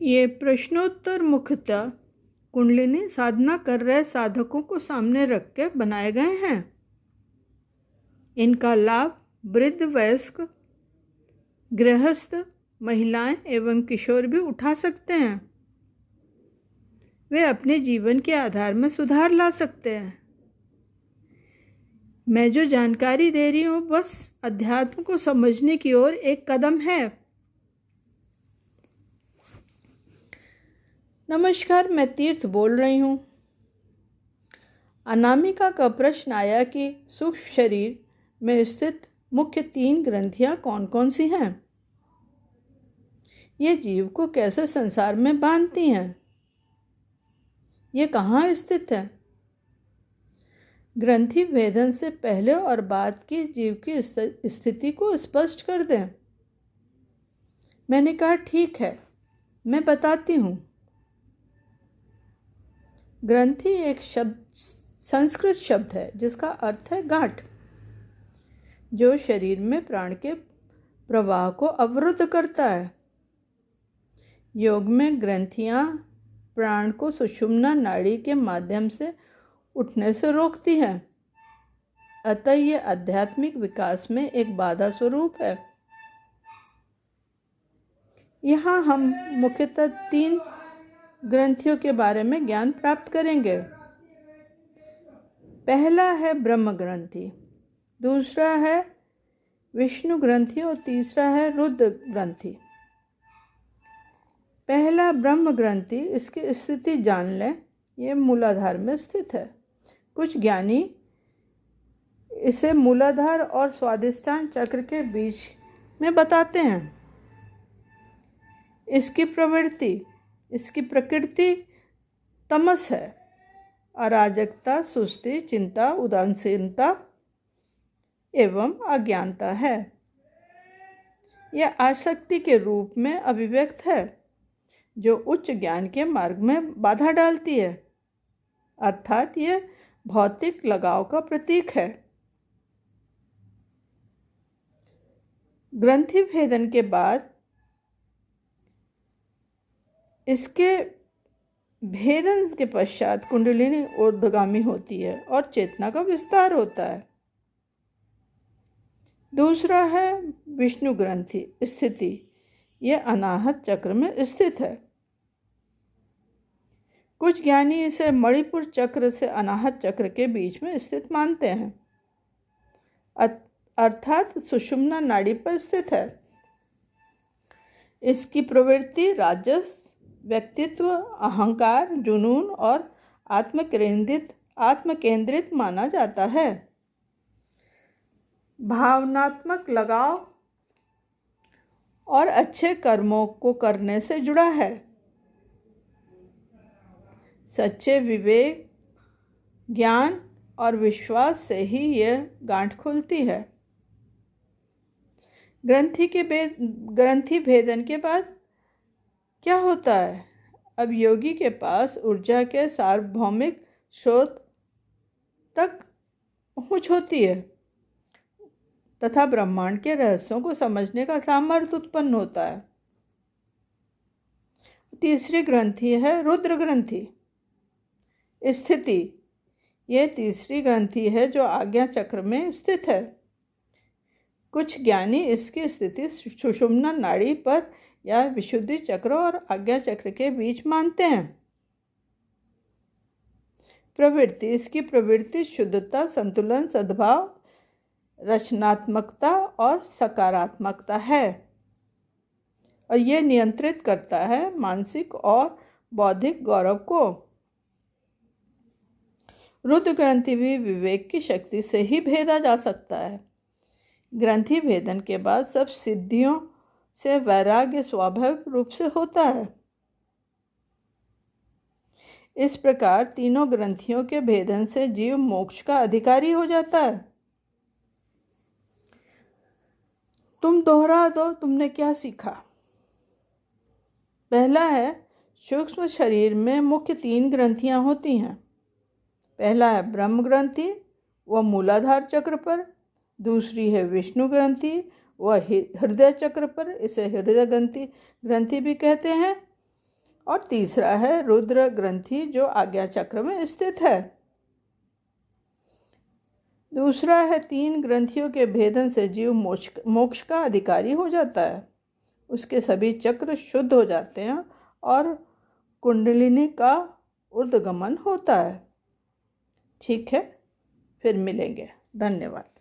ये प्रश्नोत्तर मुख्यतः कुंडलिनी साधना कर रहे साधकों को सामने रख के बनाए गए हैं। इनका लाभ वृद्ध, वयस्क, गृहस्थ, महिलाएं एवं किशोर भी उठा सकते हैं। वे अपने जीवन के आधार में सुधार ला सकते हैं। मैं जो जानकारी दे रही हूँ बस अध्यात्म को समझने की ओर एक कदम है। नमस्कार, मैं तीर्थ बोल रही हूँ। अनामिका का प्रश्न आया कि सूक्ष्म शरीर में स्थित मुख्य 3 ग्रंथियाँ कौन कौन सी हैं? ये जीव को कैसे संसार में बांधती हैं? ये कहाँ स्थित है? ग्रंथि भेदन से पहले और बाद की जीव की स्थिति को स्पष्ट कर दें। मैंने कहा ठीक है, मैं बताती हूँ। ग्रंथि एक संस्कृत शब्द है जिसका अर्थ है गांठ, जो शरीर में प्राण के प्रवाह को अवरुद्ध करता है। योग में ग्रंथियां प्राण को सुषुम्ना नाड़ी के माध्यम से उठने से रोकती है। अतः यह आध्यात्मिक विकास में एक बाधा स्वरूप है। यहाँ हम मुख्यतः 3 ग्रंथियों के बारे में ज्ञान प्राप्त करेंगे। पहला है ब्रह्म ग्रंथि, दूसरा है विष्णु ग्रंथि और तीसरा है रुद्र ग्रंथि। पहला ब्रह्म ग्रंथि, इसकी स्थिति जान लें। ये मूलाधार में स्थित है। कुछ ज्ञानी इसे मूलाधार और स्वादिष्ठान चक्र के बीच में बताते हैं। इसकी प्रकृति तमस है। अराजकता, सुस्ती, चिंता, उदासीनता एवं अज्ञानता है। यह आसक्ति के रूप में अभिव्यक्त है, जो उच्च ज्ञान के मार्ग में बाधा डालती है। अर्थात यह भौतिक लगाव का प्रतीक है। ग्रंथि भेदन के बाद इसके भेदन के पश्चात कुंडलिनी ऊर्ध्वगामी होती है और चेतना का विस्तार होता है। दूसरा है विष्णु ग्रंथि स्थिति। यह अनाहत चक्र में स्थित है। कुछ ज्ञानी इसे मणिपुर चक्र से अनाहत चक्र के बीच में स्थित मानते हैं, अर्थात सुषुम्ना नाड़ी पर स्थित है। इसकी प्रवृत्ति राजस, व्यक्तित्व, अहंकार, जुनून और आत्मकेंद्रित माना जाता है। भावनात्मक लगाव और अच्छे कर्मों को करने से जुड़ा है। सच्चे विवेक, ज्ञान और विश्वास से ही यह गांठ खुलती है। ग्रंथि भेदन के बाद क्या होता है? अब योगी के पास ऊर्जा के सार्वभौमिक स्रोत तक पहुँच होती है तथा ब्रह्मांड के रहस्यों को समझने का सामर्थ्य उत्पन्न होता है। तीसरी ग्रंथि है रुद्र ग्रंथि स्थिति। यह तीसरी ग्रंथि है जो आज्ञा चक्र में स्थित है। कुछ ज्ञानी इसकी स्थिति सुषुम्ना नाड़ी पर या विशुद्धि चक्र और आज्ञा चक्र के बीच मानते हैं। इसकी प्रवृत्ति शुद्धता, संतुलन, सद्भाव, रचनात्मकता और सकारात्मकता है और यह नियंत्रित करता है मानसिक और बौद्धिक गौरव को। रुद्र ग्रंथि भी विवेक की शक्ति से ही भेदा जा सकता है। ग्रंथि भेदन के बाद सब सिद्धियों से वैराग्य स्वाभाविक रूप से होता है। इस प्रकार तीनों ग्रंथियों के भेदन से जीव मोक्ष का अधिकारी हो जाता है। तुम दोहरा दो, तुमने क्या सीखा? पहला है, सूक्ष्म शरीर में मुख्य 3 ग्रंथियां होती हैं। पहला है ब्रह्म ग्रंथि, वह मूलाधार चक्र पर। दूसरी है विष्णु ग्रंथि, वह हृदय चक्र पर, इसे हृदय ग्रंथि भी कहते हैं। और तीसरा है रुद्र ग्रंथि जो आज्ञा चक्र में स्थित है। दूसरा है 3 ग्रंथियों के भेदन से जीव मोक्ष का अधिकारी हो जाता है, उसके सभी चक्र शुद्ध हो जाते हैं और कुंडलिनी का ऊर्ध्वगमन होता है। ठीक है, फिर मिलेंगे। धन्यवाद।